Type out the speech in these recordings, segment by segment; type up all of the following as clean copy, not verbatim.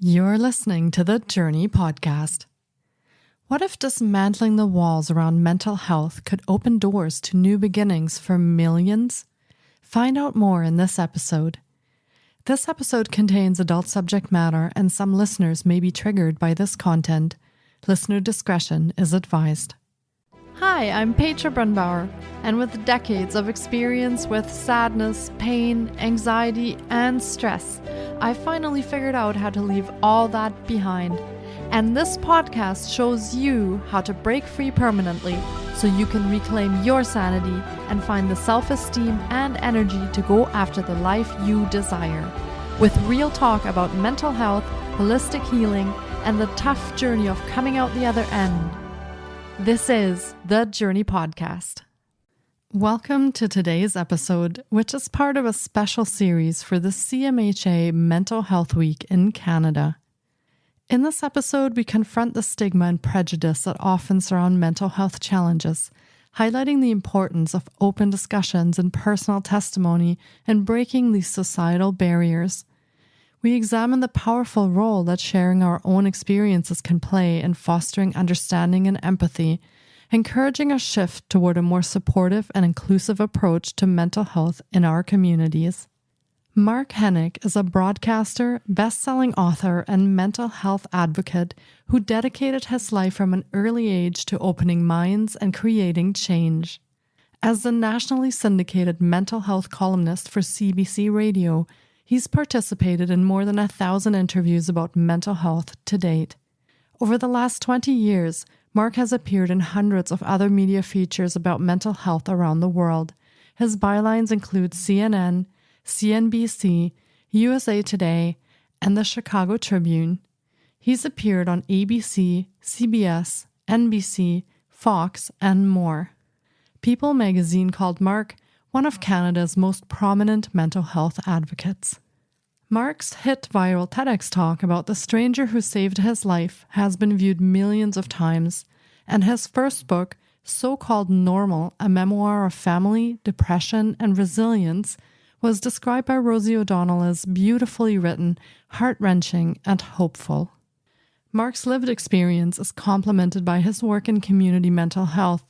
You're listening to the Journey Podcast. What if dismantling the walls around mental health could open doors to new beginnings for millions? Find out more in this episode. This episode contains adult subject matter and some listeners may be triggered by this content. Listener discretion is advised. Hi, I'm Petra Brunbauer, and with decades of experience with sadness, pain, anxiety, and stress, I finally figured out how to leave all that behind. And this podcast shows you how to break free permanently so you can reclaim your sanity and find the self-esteem and energy to go after the life you desire. With real talk about mental health, holistic healing, and the tough journey of coming out the other end. This is the Journey Podcast. Welcome to today's episode, which is part of a special series for the CMHA Mental Health Week in Canada. In this episode, we confront the stigma and prejudice that often surround mental health challenges, highlighting the importance of open discussions and personal testimony in breaking these societal barriers. We examine the powerful role that sharing our own experiences can play in fostering understanding and empathy, encouraging a shift toward a more supportive and inclusive approach to mental health in our communities. Mark Henick is a broadcaster, best-selling author, and mental health advocate who dedicated his life from an early age to opening minds and creating change. As the nationally syndicated mental health columnist for CBC Radio, he's participated in more than 1,000 interviews about mental health to date. Over the last 20 years, Mark has appeared in hundreds of other media features about mental health around the world. His bylines include CNN, CNBC, USA Today, and the Chicago Tribune. He's appeared on ABC, CBS, NBC, Fox, and more. People magazine called Mark one of Canada's most prominent mental health advocates. Mark's hit viral TEDx talk about the stranger who saved his life has been viewed millions of times, and his first book, So-Called Normal, a memoir of family, depression, and resilience, was described by Rosie O'Donnell as beautifully written, heart-wrenching, and hopeful. Mark's lived experience is complemented by his work in community mental health,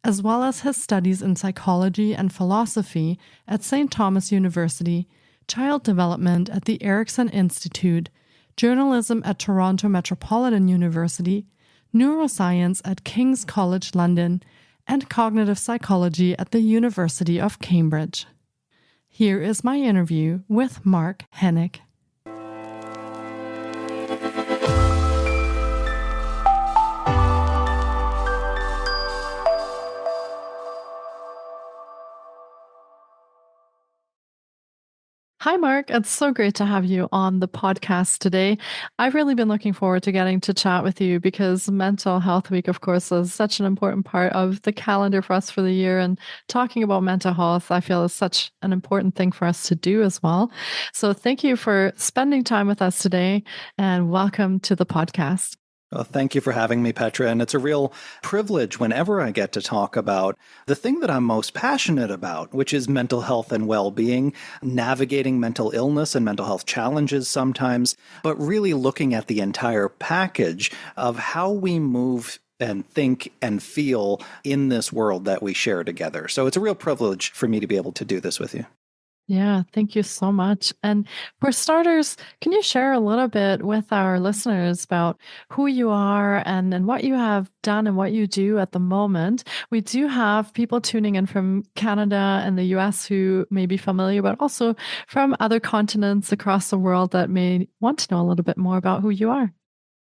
as well as his studies in psychology and philosophy at St. Thomas University, child development at the Erickson Institute, journalism at Toronto Metropolitan University, neuroscience at King's College London, and cognitive psychology at the University of Cambridge. Here is my interview with Mark Henick. Hi, Mark. It's so great to have you on the podcast today. I've really been looking forward to getting to chat with you because Mental Health Week, of course, is such an important part of the calendar for us for the year. And talking about mental health, I feel is such an important thing for us to do as well. So thank you for spending time with us today and welcome to the podcast. Well, thank you for having me, Petra. And it's a real privilege whenever I get to talk about the thing that I'm most passionate about, which is mental health and well-being, navigating mental illness and mental health challenges sometimes, but really looking at the entire package of how we move and think and feel in this world that we share together. So it's a real privilege for me to be able to do this with you. Yeah, thank you so much. And for starters, can you share a little bit with our listeners about who you are and what you have done and what you do at the moment? We do have people tuning in from Canada and the US who may be familiar, but also from other continents across the world that may want to know a little bit more about who you are.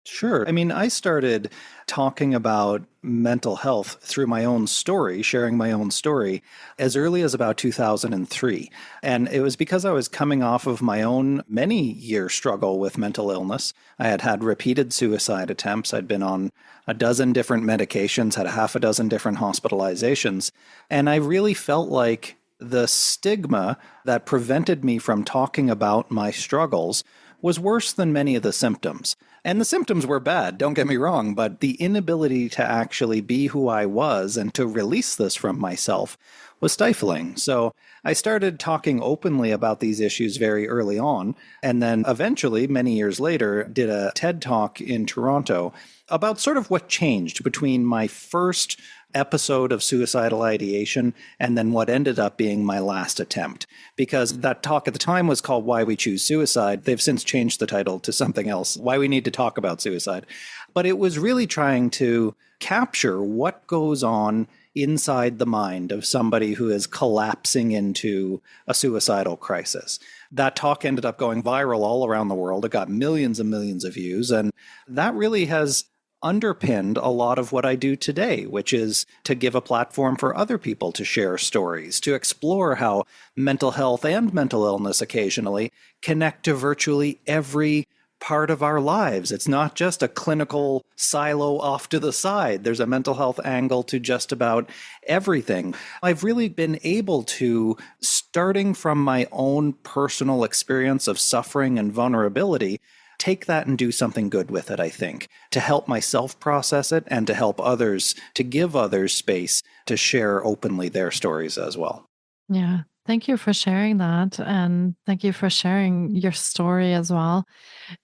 Sure. I mean, I started talking about mental health through my own story, sharing my own story, as early as about 2003. And it was because I was coming off of my own many-year struggle with mental illness. I had had repeated suicide attempts. I'd been on a dozen different medications, had a half a dozen different hospitalizations. And I really felt like the stigma that prevented me from talking about my struggles was worse than many of the symptoms. And the symptoms were bad, don't get me wrong, but the inability to actually be who I was and to release this from myself was stifling. So I started talking openly about these issues very early on, and then eventually, many years later, did a TED Talk in Toronto about sort of what changed between my first episode of suicidal ideation and then what ended up being my last attempt. Because that talk at the time was called Why We Choose Suicide. They've since changed the title to something else, Why We Need to Talk About Suicide. But it was really trying to capture what goes on inside the mind of somebody who is collapsing into a suicidal crisis. That talk ended up going viral all around the world. It got millions and millions of views. And that really has underpinned a lot of what I do today, which is to give a platform for other people to share stories, to explore how mental health and mental illness occasionally connect to virtually every part of our lives. It's not just a clinical silo off to the side. There's a mental health angle to just about everything. I've really been able to, starting from my own personal experience of suffering and vulnerability, take that and do something good with it, I think, to help myself process it and to help others, to give others space to share openly their stories as well. Yeah. Thank you for sharing that. And thank you for sharing your story as well.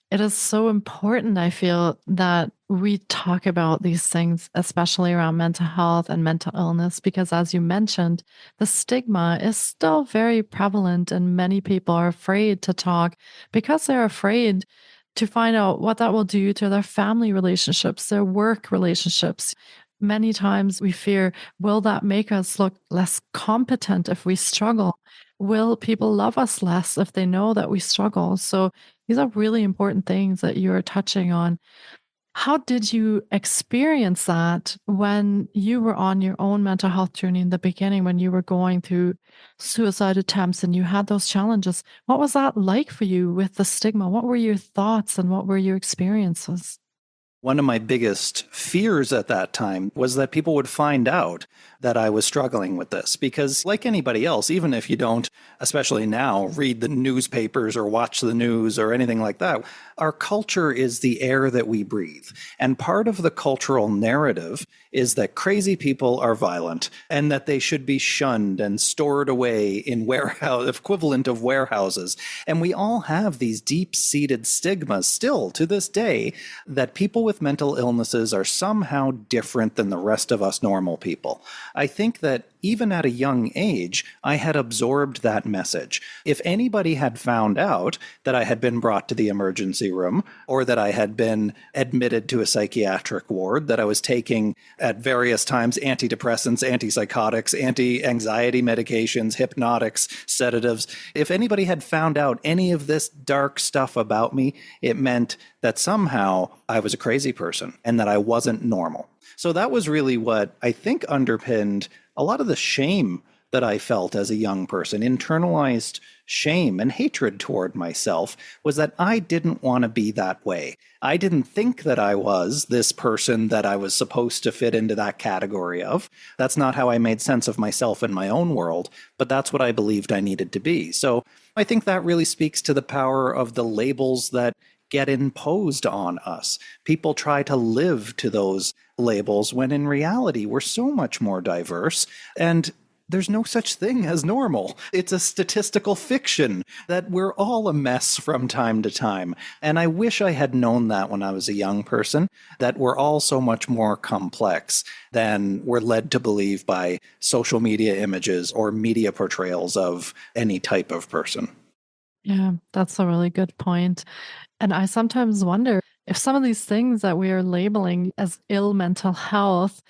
It is so important, I feel, that we talk about these things, especially around mental health and mental illness, because as you mentioned, the stigma is still very prevalent and many people are afraid to talk because they're afraid to find out what that will do to their family relationships, their work relationships. Many times we fear, will that make us look less competent if we struggle? Will people love us less if they know that we struggle? So these are really important things that you're touching on. How did you experience that when you were on your own mental health journey in the beginning, when you were going through suicide attempts and you had those challenges? What was that like for you with the stigma? What were your thoughts and what were your experiences? One of my biggest fears at that time was that people would find out that I was struggling with this. Because like anybody else, even if you don't, especially now, read the newspapers or watch the news or anything like that, our culture is the air that we breathe. And part of the cultural narrative is that crazy people are violent and that they should be shunned and stored away in warehouse, equivalent of warehouses. And we all have these deep-seated stigmas still to this day that people with mental illnesses are somehow different than the rest of us normal people. I think that even at a young age, I had absorbed that message. If anybody had found out that I had been brought to the emergency room or that I had been admitted to a psychiatric ward, that I was taking at various times antidepressants, antipsychotics, anti-anxiety medications, hypnotics, sedatives, if anybody had found out any of this dark stuff about me, it meant that somehow I was a crazy person and that I wasn't normal. So that was really what I think underpinned a lot of the shame that I felt as a young person. Internalized shame and hatred toward myself was that I didn't want to be that way. I didn't think that I was this person that I was supposed to fit into that category of. That's not how I made sense of myself in my own world, but that's what I believed I needed to be. So I think that really speaks to the power of the labels that get imposed on us. People try to live to those labels when in reality we're so much more diverse and there's no such thing as normal. It's a statistical fiction that we're all a mess from time to time. And I wish I had known that when I was a young person, that we're all so much more complex than we're led to believe by social media images or media portrayals of any type of person. Yeah, that's a really good point. And I sometimes wonder if some of these things that we are labeling as ill mental health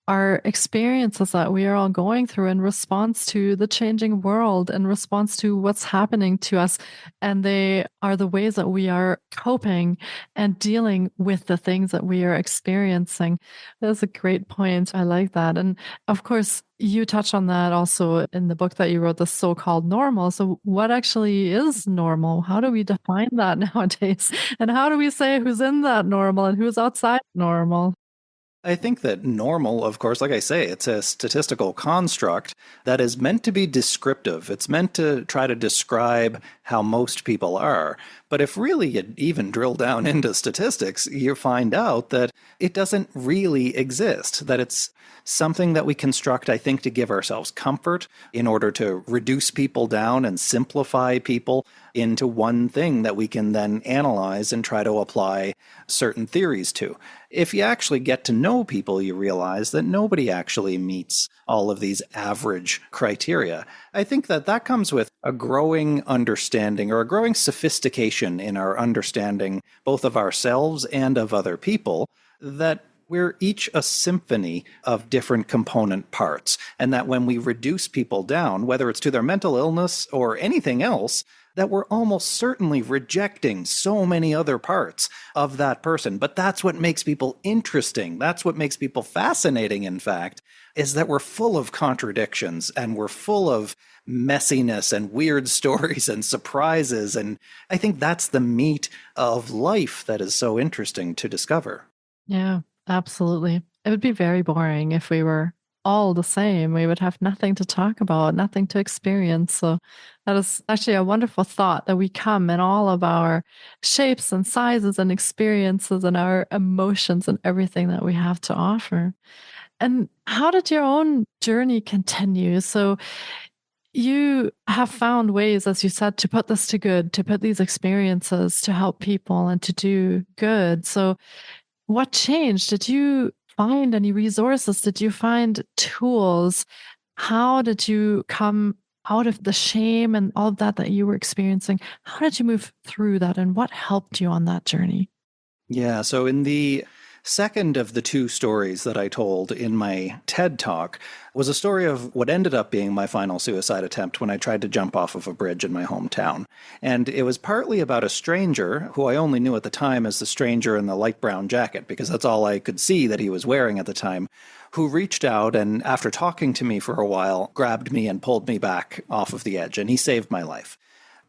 are experiences that we are all going through in response to the changing world, in response to what's happening to us. And they are the ways that we are coping and dealing with the things that we are experiencing. That's a great point. I like that. And of course, you touch on that also in the book that you wrote, The So-Called Normal. So what actually is normal? How do we define that nowadays? And how do we say who's in that normal and who's outside normal? I think that normal, of course, like I say, it's a statistical construct that is meant to be descriptive. It's meant to try to describe how most people are. But if really you even drill down into statistics, you find out that it doesn't really exist, that it's something that we construct, I think, to give ourselves comfort in order to reduce people down and simplify people into one thing that we can then analyze and try to apply certain theories to. If you actually get to know people, you realize that nobody actually meets all of these average criteria. I think that that comes with a growing understanding or a growing sophistication in our understanding both of ourselves and of other people, that we're each a symphony of different component parts, and that when we reduce people down, whether it's to their mental illness or anything else, that we're almost certainly rejecting so many other parts of that person. But that's what makes people interesting. That's what makes people fascinating, in fact, is that we're full of contradictions and we're full of messiness and weird stories and surprises. And I think that's the meat of life that is so interesting to discover. Yeah, absolutely. It would be very boring if we were all the same. We would have nothing to talk about, nothing to experience. So that is actually a wonderful thought, that we come in all of our shapes and sizes and experiences and our emotions and everything that we have to offer. And how did your own journey continue? So you have found ways, as you said, to put this to good, to put these experiences to help people and to do good. So what changed? Did you find any resources? Did you find tools? How did you come out of the shame and all of that you were experiencing? How did you move through that, and what helped you on that journey? Yeah, so in the second of the two stories that I told in my TED Talk was a story of what ended up being my final suicide attempt when I tried to jump off of a bridge in my hometown. And it was partly about a stranger who I only knew at the time as the stranger in the light brown jacket, because that's all I could see that he was wearing at the time, who reached out and, after talking to me for a while, grabbed me and pulled me back off of the edge, and he saved my life.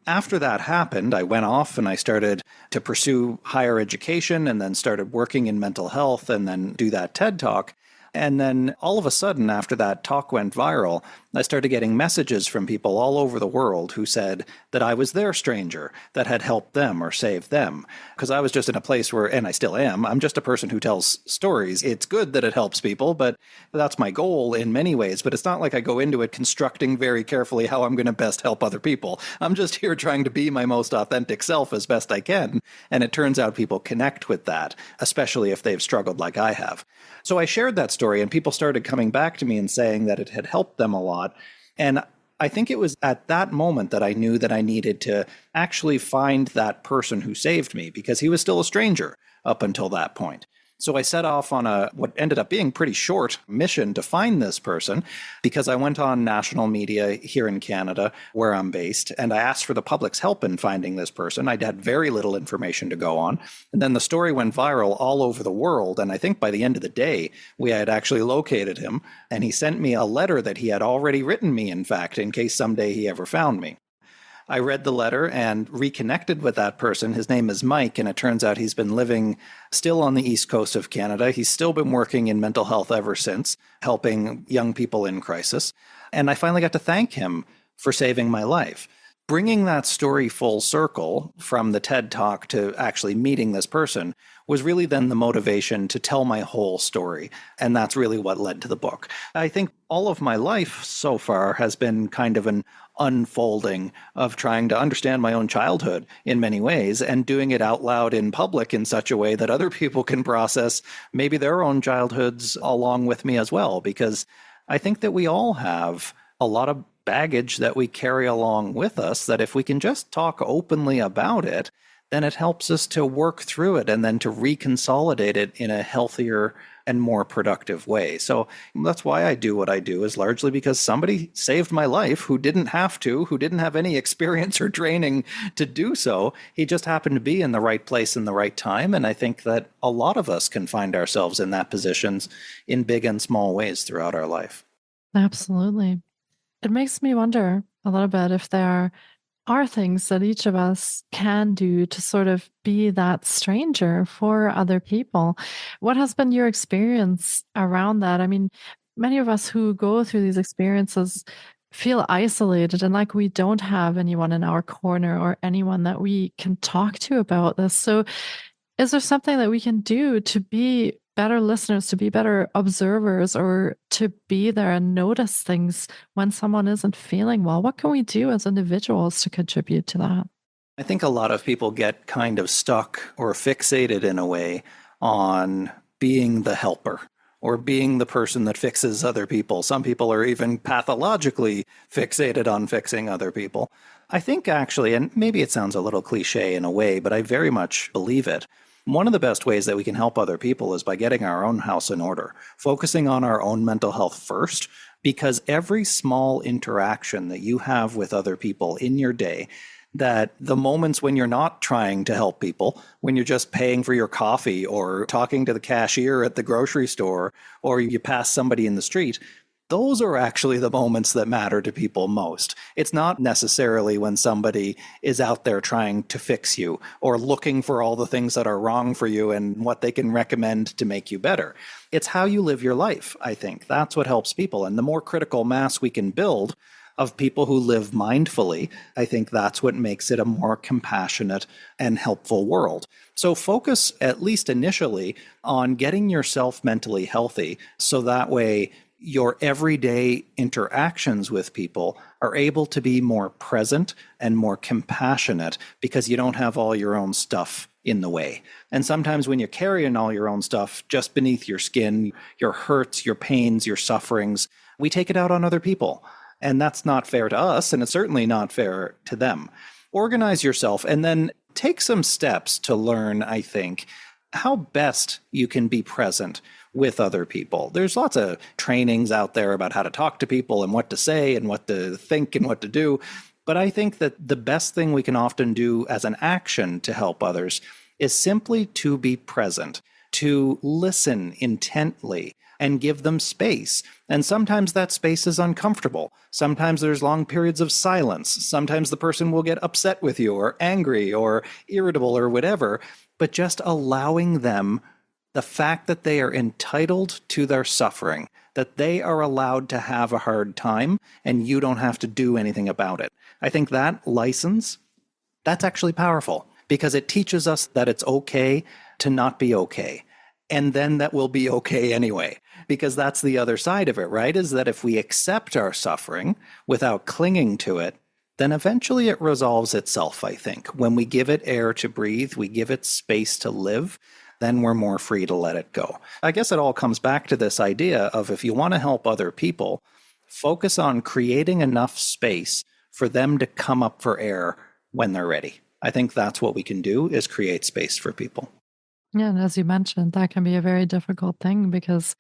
After that happened, I went off and I started to pursue higher education and then started working in mental health and then do that TED Talk. And then all of a sudden, after that talk went viral, I started getting messages from people all over the world who said that I was their stranger that had helped them or saved them. Because I was just in a place where, and I still am, I'm just a person who tells stories. It's good that it helps people, but that's my goal in many ways. But it's not like I go into it constructing very carefully how I'm going to best help other people. I'm just here trying to be my most authentic self as best I can. And it turns out people connect with that, especially if they've struggled like I have. So I shared that story, and people started coming back to me and saying that it had helped them a lot. And I think it was at that moment that I knew that I needed to actually find that person who saved me, because he was still a stranger up until that point. So I set off on what ended up being pretty short mission to find this person, because I went on national media here in Canada, where I'm based, and I asked for the public's help in finding this person. I had very little information to go on. And then the story went viral all over the world. And I think by the end of the day, we had actually located him. And he sent me a letter that he had already written me, in fact, in case someday he ever found me. I read the letter and reconnected with that person. His name is Mike, and it turns out he's been living still on the east coast of Canada. He's still been working in mental health ever since, helping young people in crisis. And I finally got to thank him for saving my life. Bringing that story full circle from the TED Talk to actually meeting this person was really then the motivation to tell my whole story. And that's really what led to the book. I think all of my life so far has been kind of an unfolding of trying to understand my own childhood in many ways and doing it out loud in public in such a way that other people can process maybe their own childhoods along with me as well. Because I think that we all have a lot of baggage that we carry along with us, that if we can just talk openly about it, then it helps us to work through it and then to reconsolidate it in a healthier and more productive way. So that's why I do what I do, is largely because somebody saved my life who didn't have to, who didn't have any experience or training to do so. He just happened to be in the right place in the right time. And I think that a lot of us can find ourselves in that positions in big and small ways throughout our life. Absolutely. It makes me wonder a little bit if there are things that each of us can do to sort of be that stranger for other people. What has been your experience around that? I mean, many of us who go through these experiences feel isolated and like we don't have anyone in our corner or anyone that we can talk to about this. So, is there something that we can do to be better listeners, to be better observers, or to be there and notice things when someone isn't feeling well? What can we do as individuals to contribute to that? I think a lot of people get kind of stuck or fixated in a way on being the helper or being the person that fixes other people. Some people are even pathologically fixated on fixing other people. I think actually, and maybe it sounds a little cliche in a way, but I very much believe it. One of the best ways that we can help other people is by getting our own house in order, focusing on our own mental health first, because every small interaction that you have with other people in your day, that the moments when you're not trying to help people, when you're just paying for your coffee or talking to the cashier at the grocery store, or you pass somebody in the street, those are actually the moments that matter to people most. It's not necessarily when somebody is out there trying to fix you or looking for all the things that are wrong for you and what they can recommend to make you better. It's how you live your life, I think. That's what helps people. And the more critical mass we can build of people who live mindfully, I think that's what makes it a more compassionate and helpful world. So focus, at least initially, on getting yourself mentally healthy so that way your everyday interactions with people are able to be more present and more compassionate because you don't have all your own stuff in the way. And sometimes when you're carrying all your own stuff just beneath your skin, your hurts, your pains, your sufferings, we take it out on other people. And that's not fair to us, and it's certainly not fair to them. Organize yourself and then take some steps to learn, I think, how best you can be present with other people. There's lots of trainings out there about how to talk to people and what to say and what to think and what to do. But I think that the best thing we can often do as an action to help others is simply to be present, to listen intently and give them space. And sometimes that space is uncomfortable. Sometimes there's long periods of silence. Sometimes the person will get upset with you or angry or irritable or whatever. But just allowing them the fact that they are entitled to their suffering, that they are allowed to have a hard time and you don't have to do anything about it. I think that license, that's actually powerful because it teaches us that it's okay to not be okay. And then that will be okay anyway, because that's the other side of it, right? Is that if we accept our suffering without clinging to it, then eventually it resolves itself, I think. When we give it air to breathe, we give it space to live, then we're more free to let it go. I guess it all comes back to this idea of if you want to help other people, focus on creating enough space for them to come up for air when they're ready. I think that's what we can do, is create space for people. Yeah, and as you mentioned, that can be a very difficult thing because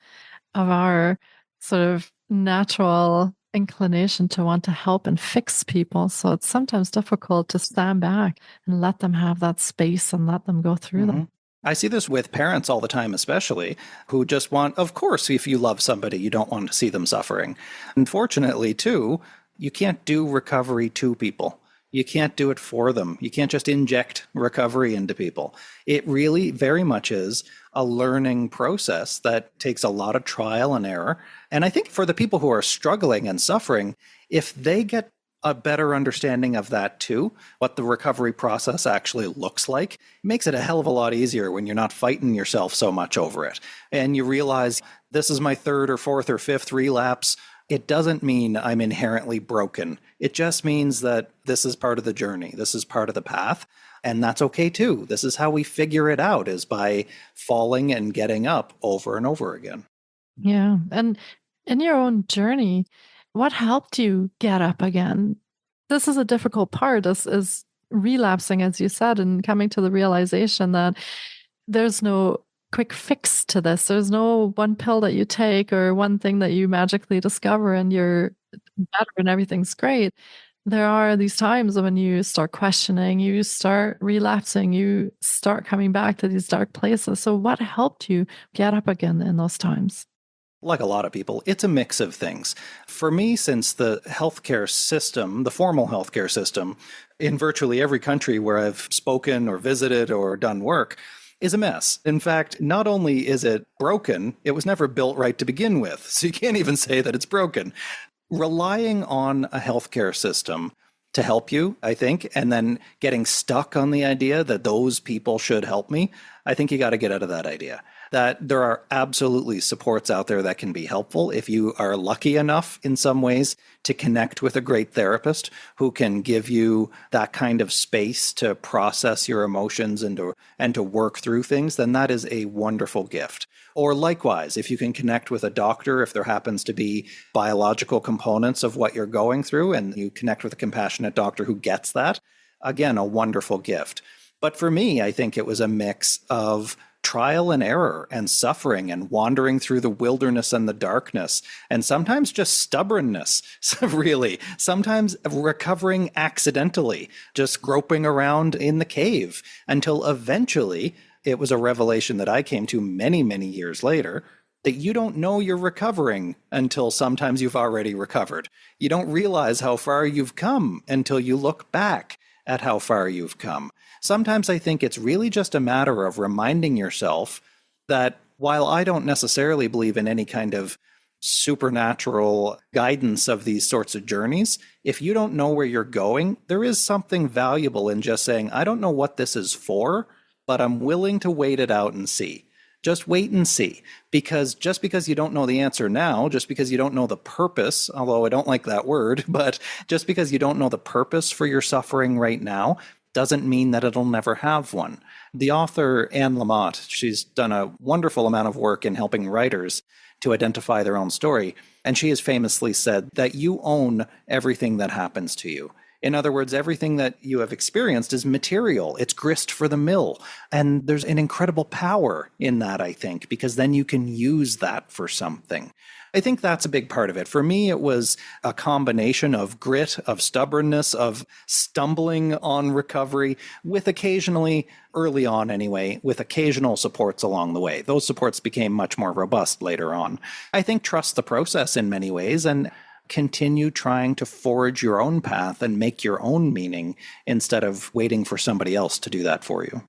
of our sort of natural inclination to want to help and fix people. So it's sometimes difficult to stand back and let them have that space and let them go through them. I see this with parents all the time, especially, who just want, of course, if you love somebody, you don't want to see them suffering. Unfortunately, too, you can't do recovery to people. You can't do it for them. You can't just inject recovery into people. It really very much is a learning process that takes a lot of trial and error. And I think for the people who are struggling and suffering, if they get a better understanding of that too, what the recovery process actually looks like, it makes it a hell of a lot easier when you're not fighting yourself so much over it. And you realize this is my third or fourth or fifth relapse. It doesn't mean I'm inherently broken. It just means that this is part of the journey. This is part of the path. And that's okay too. This is how we figure it out, is by falling and getting up over and over again. Yeah. And in your own journey, what helped you get up again? This is a difficult part, is relapsing, as you said, and coming to the realization that there's no quick fix to this. There's no one pill that you take or one thing that you magically discover and you're better and everything's great. There are these times when you start questioning, you start relapsing, you start coming back to these dark places. So what helped you get up again in those times? Like a lot of people, it's a mix of things. For me, since the healthcare system, the formal healthcare system, in virtually every country where I've spoken or visited or done work, is a mess. In fact, not only is it broken, it was never built right to begin with. So you can't even say that it's broken. relying on a healthcare system to help you, I think, and then getting stuck on the idea that those people should help me, I think you got to get out of that idea. That there are absolutely supports out there that can be helpful if you are lucky enough in some ways to connect with a great therapist who can give you that kind of space to process your emotions and to work through things, then that is a wonderful gift. Or likewise, if you can connect with a doctor, if there happens to be biological components of what you're going through and you connect with a compassionate doctor who gets that, again, a wonderful gift. But for me, I think it was a mix of trial and error and suffering and wandering through the wilderness and the darkness, and sometimes just stubbornness, really. Sometimes recovering accidentally, just groping around in the cave until eventually it was a revelation that I came to many, many years later, that you don't know you're recovering until sometimes you've already recovered. You don't realize how far you've come until you look back at how far you've come. Sometimes I think it's really just a matter of reminding yourself that while I don't necessarily believe in any kind of supernatural guidance of these sorts of journeys, if you don't know where you're going, there is something valuable in just saying, I don't know what this is for, but I'm willing to wait it out and see. Just wait and see. Because just because you don't know the answer now, just because you don't know the purpose, although I don't like that word, but just because you don't know the purpose for your suffering right now, doesn't mean that it'll never have one. The author, Anne Lamott, she's done a wonderful amount of work in helping writers to identify their own story. And she has famously said that you own everything that happens to you. In other words, everything that you have experienced is material. It's grist for the mill. And there's an incredible power in that, I think, because then you can use that for something. I think that's a big part of it. For me, it was a combination of grit, of stubbornness, of stumbling on recovery, with occasionally, early on anyway, with occasional supports along the way. Those supports became much more robust later on. I think trust the process in many ways and continue trying to forge your own path and make your own meaning instead of waiting for somebody else to do that for you.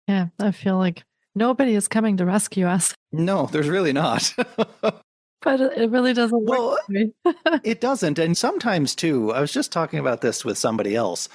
Yeah, I feel like nobody is coming to rescue us. No, there's really not. But it really doesn't work for me. It doesn't. And sometimes, too, I was just talking about this with somebody else.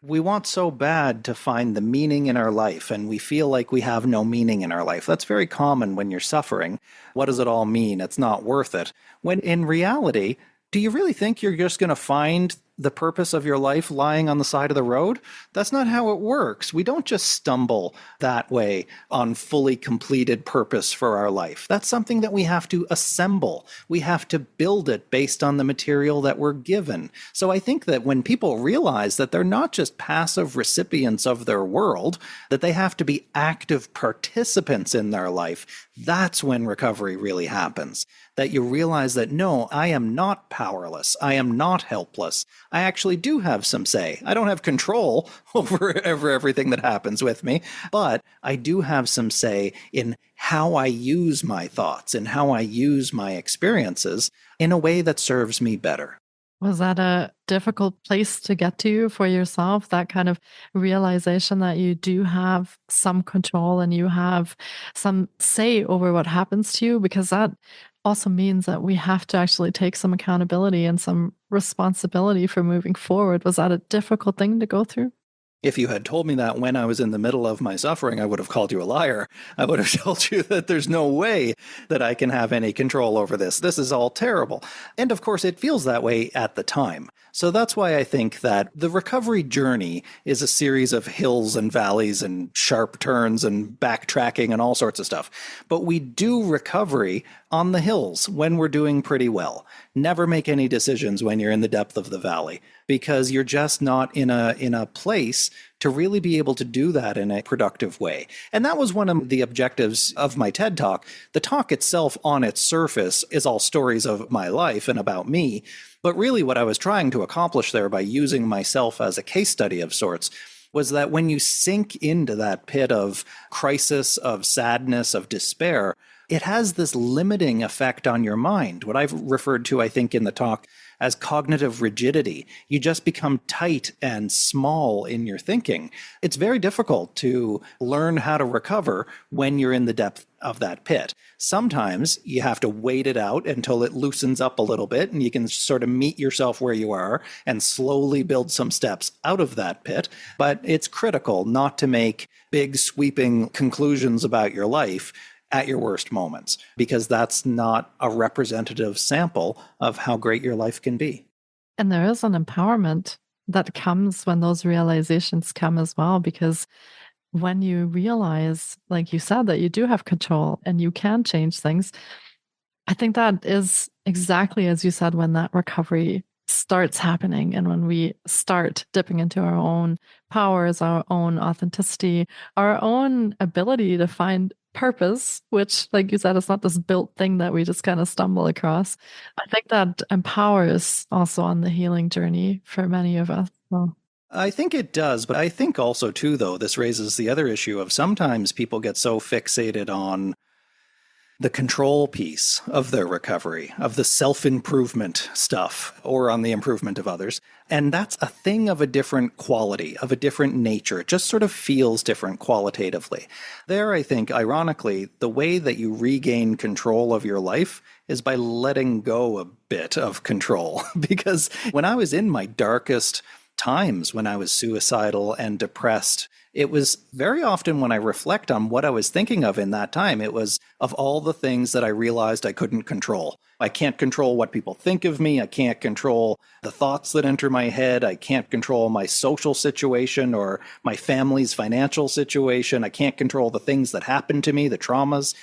We want so bad to find the meaning in our life, and we feel like we have no meaning in our life. That's very common when you're suffering. What does it all mean? It's not worth it. When in reality, do you really think you're just going to find the purpose of your life lying on the side of the road? That's not how it works. We don't just stumble that way on fully completed purpose for our life. That's something that we have to assemble. We have to build it based on the material that we're given. So I think that when people realize that they're not just passive recipients of their world, that they have to be active participants in their life, that's when recovery really happens. That you realize that, no, I am not powerless. I am not helpless. I actually do have some say. I don't have control over everything that happens with me, but I do have some say in how I use my thoughts and how I use my experiences in a way that serves me better. Was that a difficult place to get to for yourself? That kind of realization that you do have some control and you have some say over what happens to you? Because that also means that we have to actually take some accountability and some responsibility for moving forward. Was that a difficult thing to go through? If you had told me that when I was in the middle of my suffering, I would have called you a liar. I would have told you that there's no way that I can have any control over this. This is all terrible. And of course, it feels that way at the time. So that's why I think that the recovery journey is a series of hills and valleys and sharp turns and backtracking and all sorts of stuff. But we do recovery on the hills when we're doing pretty well. Never make any decisions when you're in the depth of the valley, because you're just not in a place to really be able to do that in a productive way. And that was one of the objectives of my TED Talk. The talk itself on its surface is all stories of my life and about me. But really what I was trying to accomplish there by using myself as a case study of sorts was that when you sink into that pit of crisis, of sadness, of despair, it has this limiting effect on your mind. What I've referred to, I think, in the talk as cognitive rigidity. You just become tight and small in your thinking. It's very difficult to learn how to recover when you're in the depth of that pit. Sometimes you have to wait it out until it loosens up a little bit and you can sort of meet yourself where you are and slowly build some steps out of that pit. But it's critical not to make big sweeping conclusions about your life at your worst moments, because that's not a representative sample of how great your life can be. And there is an empowerment that comes when those realizations come as well, because when you realize, like you said, that you do have control and you can change things, I think that is exactly as you said, when that recovery starts happening and when we start dipping into our own powers, our own authenticity, our own ability to find purpose, which, like you said, is not this built thing that we just kind of stumble across. I think that empowers also on the healing journey for many of us. So. I think it does, but I think also too, though, this raises the other issue of sometimes people get so fixated on the control piece of their recovery, of the self-improvement stuff, or on the improvement of others. And that's a thing of a different quality, of a different nature. It just sort of feels different qualitatively. There, I think, ironically, the way that you regain control of your life is by letting go a bit of control. Because when I was in my darkest times, when I was suicidal and depressed, it was very often when I reflect on what I was thinking of in that time, it was of all the things that I realized I couldn't control. I can't control what people think of me. I can't control the thoughts that enter my head. I can't control my social situation or my family's financial situation. I can't control the things that happen to me, the traumas.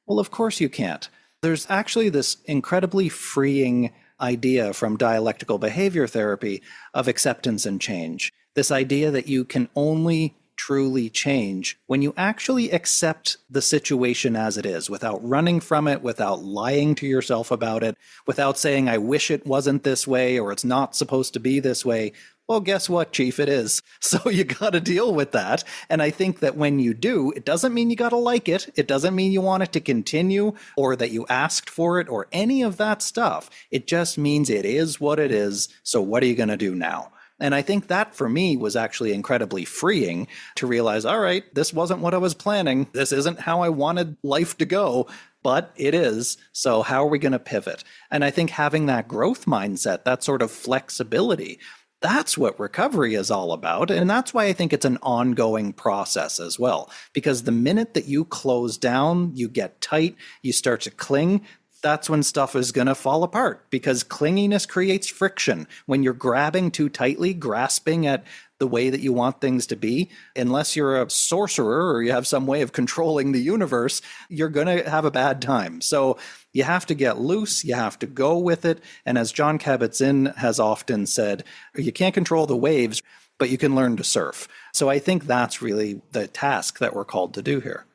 Well, of course you can't. There's actually this incredibly freeing idea from dialectical behavior therapy of acceptance and change. This idea that you can only truly change when you actually accept the situation as it is, without running from it, without lying to yourself about it, without saying, I wish it wasn't this way or it's not supposed to be this way. Well, guess what, Chief? It is. So you got to deal with that. And I think that when you do, it doesn't mean you got to like it. It doesn't mean you want it to continue or that you asked for it or any of that stuff. It just means it is what it is. So what are you going to do now? And I think that for me was actually incredibly freeing to realize, all right, this wasn't what I was planning. This isn't how I wanted life to go, but it is. So how are we going to pivot? And I think having that growth mindset, that sort of flexibility, that's what recovery is all about. And that's why I think it's an ongoing process as well. Because the minute that you close down, you get tight, you start to cling, that's when stuff is going to fall apart, because clinginess creates friction. When you're grabbing too tightly, grasping at the way that you want things to be, unless you're a sorcerer or you have some way of controlling the universe, you're going to have a bad time. So you have to get loose, you have to go with it. And as Jon Kabat-Zinn has often said, you can't control the waves, but you can learn to surf. So I think that's really the task that we're called to do here.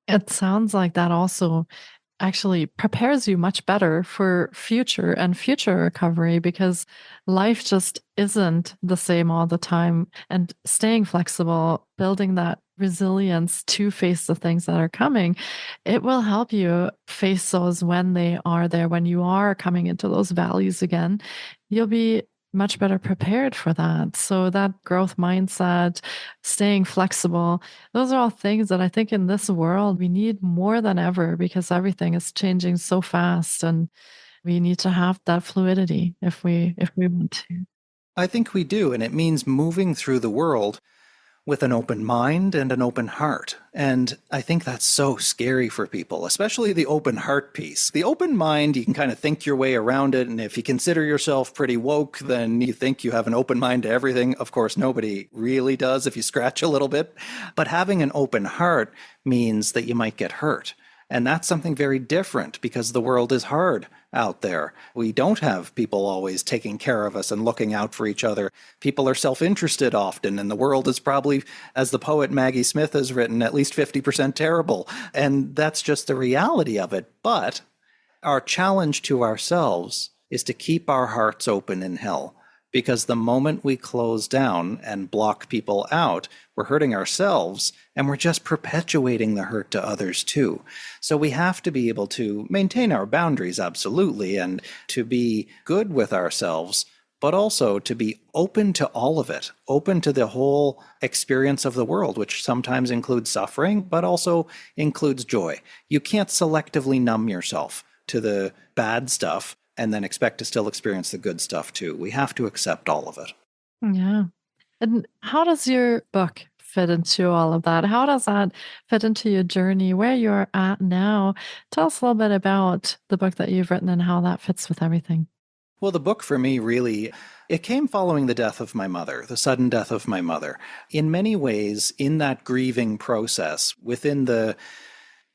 It sounds like that also actually prepares you much better for future recovery, because life just isn't the same all the time. And staying flexible, building that resilience to face the things that are coming, it will help you face those when they are there, when you are coming into those valleys again. You'll be much better prepared for that. So that growth mindset, staying flexible, those are all things that I think in this world we need more than ever, because everything is changing so fast and we need to have that fluidity if we want to. I think we do. And it means moving through the world with an open mind and an open heart. And I think that's so scary for people, especially the open heart piece. The open mind, you can kind of think your way around it. And if you consider yourself pretty woke, then you think you have an open mind to everything. Of course, nobody really does if you scratch a little bit. But having an open heart means that you might get hurt. And that's something very different, because the world is hard out there. We don't have people always taking care of us and looking out for each other. People are self-interested often, and the world is probably, as the poet Maggie Smith has written, at least 50% terrible. And that's just the reality of it. But our challenge to ourselves is to keep our hearts open in hell, because the moment we close down and block people out, we're hurting ourselves and we're just perpetuating the hurt to others too. So we have to be able to maintain our boundaries, absolutely, and to be good with ourselves, but also to be open to all of it, open to the whole experience of the world, which sometimes includes suffering, but also includes joy. You can't selectively numb yourself to the bad stuff and then expect to still experience the good stuff too. We have to accept all of it. Yeah. And how does your book fit into all of that? How does that fit into your journey, where you're at now? Tell us a little bit about the book that you've written and how that fits with everything. Well, the book for me really, it came following the death of my mother, the sudden death of my mother. In many ways, in that grieving process, within the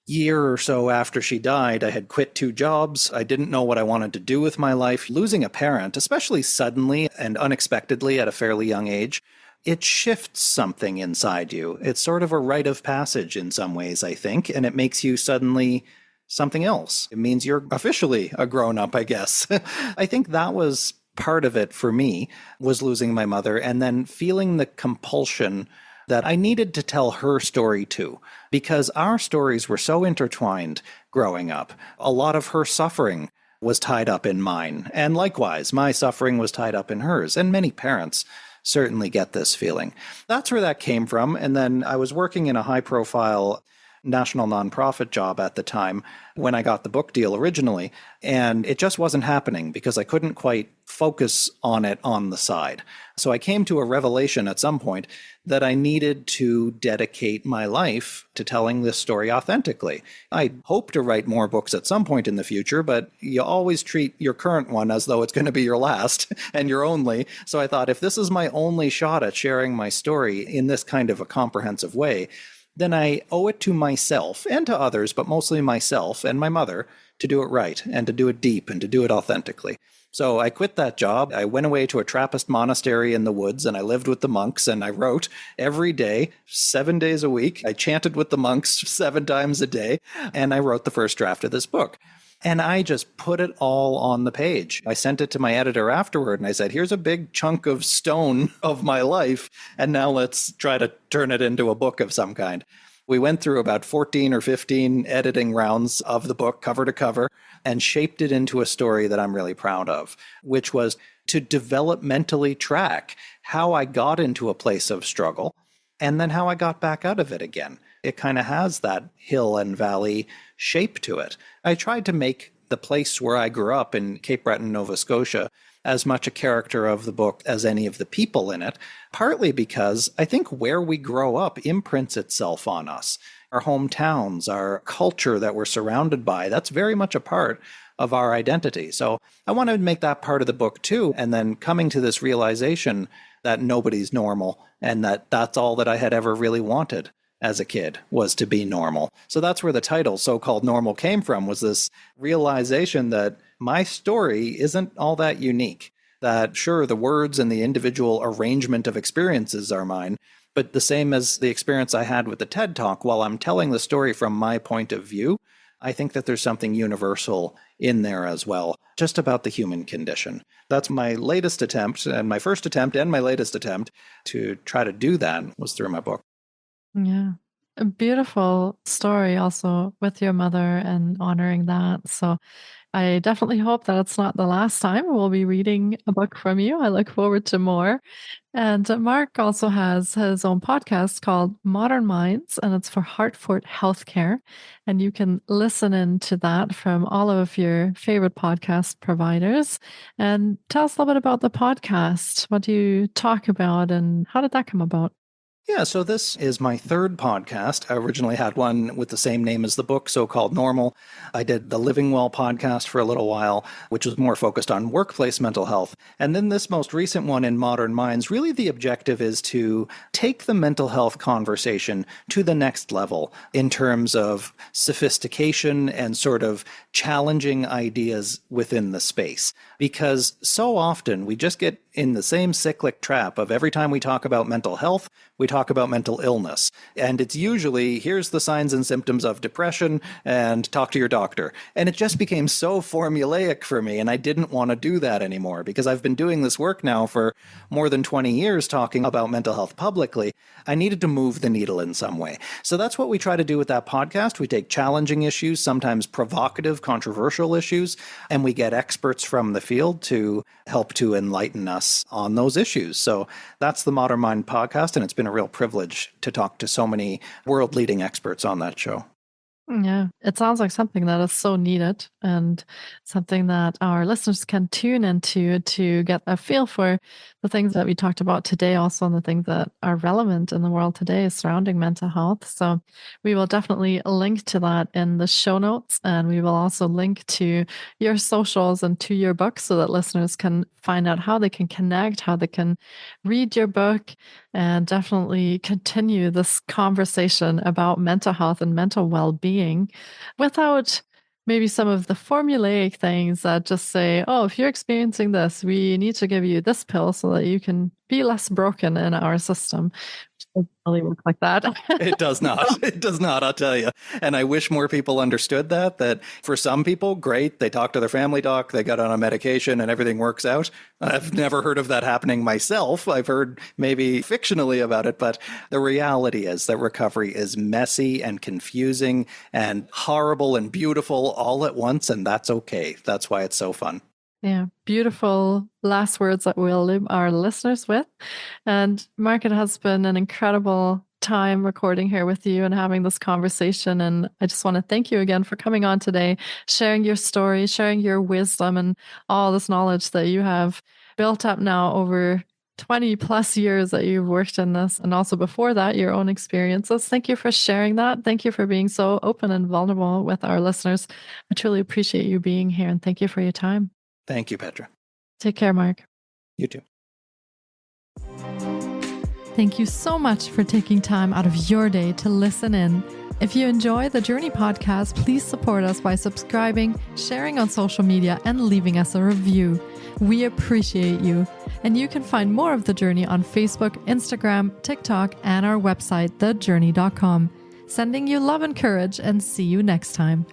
year or so after she died, I had quit 2 jobs. I didn't know what I wanted to do with my life. Losing a parent, especially suddenly and unexpectedly at a fairly young age, it shifts something inside you. It's sort of a rite of passage in some ways, I think, and it makes you suddenly something else. It means you're officially a grown-up, I guess. I think that was part of it for me, was losing my mother and then feeling the compulsion that I needed to tell her story too, because our stories were so intertwined growing up. A lot of her suffering was tied up in mine, and likewise, my suffering was tied up in hers, and many parents certainly get this feeling. That's where that came from, and then I was working in a high-profile national nonprofit job at the time when I got the book deal originally, and it just wasn't happening because I couldn't quite focus on it on the side. So I came to a revelation at some point that I needed to dedicate my life to telling this story authentically. I hope to write more books at some point in the future, but you always treat your current one as though it's going to be your last and your only. So I thought, if this is my only shot at sharing my story in this kind of a comprehensive way, then I owe it to myself and to others, but mostly myself and my mother, to do it right and to do it deep and to do it authentically. So I quit that job. I went away to a Trappist monastery in the woods and I lived with the monks and I wrote every day, 7 days a week. I chanted with the monks 7 times a day and I wrote the first draft of this book. And I just put it all on the page. I sent it to my editor afterward and I said, here's a big chunk of stone of my life, and now let's try to turn it into a book of some kind. We went through about 14 or 15 editing rounds of the book, cover to cover, and shaped it into a story that I'm really proud of, which was to developmentally track how I got into a place of struggle and then how I got back out of it again. It kind of has that hill and valley shape to it. I tried to make the place where I grew up in Cape Breton, Nova Scotia, as much a character of the book as any of the people in it, partly because I think where we grow up imprints itself on us. Our hometowns, our culture that we're surrounded by, that's very much a part of our identity. So I wanted to make that part of the book too, and then coming to this realization that nobody's normal and that that's all that I had ever really wanted as a kid, was to be normal. So that's where the title So-Called Normal came from, was this realization that my story isn't all that unique. That sure, the words and the individual arrangement of experiences are mine, but the same as the experience I had with the TED Talk, while I'm telling the story from my point of view, I think that there's something universal in there as well, just about the human condition. That's my latest attempt, and my first attempt and my latest attempt to try to do that was through my book. Yeah. A beautiful story also with your mother and honoring that. So I definitely hope that it's not the last time we'll be reading a book from you. I look forward to more. And Mark also has his own podcast called Modern Minds, and it's for Hartford Healthcare. And you can listen in to that from all of your favorite podcast providers. And tell us a little bit about the podcast. What do you talk about and how did that come about? Yeah, so this is my third podcast. I originally had one with the same name as the book, So-Called Normal. I did the Living Well podcast for a little while, which was more focused on workplace mental health. And then this most recent one in Modern Minds, really the objective is to take the mental health conversation to the next level in terms of sophistication and sort of challenging ideas within the space. Because so often we just get in the same cyclic trap of every time we talk about mental health, we talk about mental illness. And it's usually, here's the signs and symptoms of depression and talk to your doctor. And it just became so formulaic for me. And I didn't want to do that anymore because I've been doing this work now for more than 20 years talking about mental health publicly. I needed to move the needle in some way. So that's what we try to do with that podcast. We take challenging issues, sometimes provocative, controversial issues, and we get experts from the field to help to enlighten us on those issues. So that's the Modern Mind podcast, and it's been a real privilege to talk to so many world-leading experts on that show. Yeah, it sounds like something that is so needed and something that our listeners can tune into to get a feel for the things that we talked about today, also and the things that are relevant in the world today surrounding mental health. So we will definitely link to that in the show notes, and we will also link to your socials and to your book so that listeners can find out how they can connect, how they can read your book, and definitely continue this conversation about mental health and mental well-being without maybe some of the formulaic things that just say, oh, if you're experiencing this, we need to give you this pill so that you can be less broken in our system. It doesn't really work like that. It does not. It does not, I'll tell you. And I wish more people understood that for some people, great, they talk to their family doc, they got on a medication and everything works out. I've never heard of that happening myself. I've heard maybe fictionally about it, but the reality is that recovery is messy and confusing and horrible and beautiful all at once, and that's okay. That's why it's so fun. Yeah, beautiful last words that we'll leave our listeners with. And Mark, it has been an incredible time recording here with you and having this conversation. And I just want to thank you again for coming on today, sharing your story, sharing your wisdom and all this knowledge that you have built up now over 20 plus years that you've worked in this. And also before that, your own experiences. Thank you for sharing that. Thank you for being so open and vulnerable with our listeners. I truly appreciate you being here, and thank you for your time. Thank you, Petra. Take care, Mark. You too. Thank you so much for taking time out of your day to listen in. If you enjoy the Journey podcast, please support us by subscribing, sharing on social media, and leaving us a review. We appreciate you. And you can find more of The Journey on Facebook, Instagram, TikTok, and our website, thejourney.com. Sending you love and courage, and see you next time.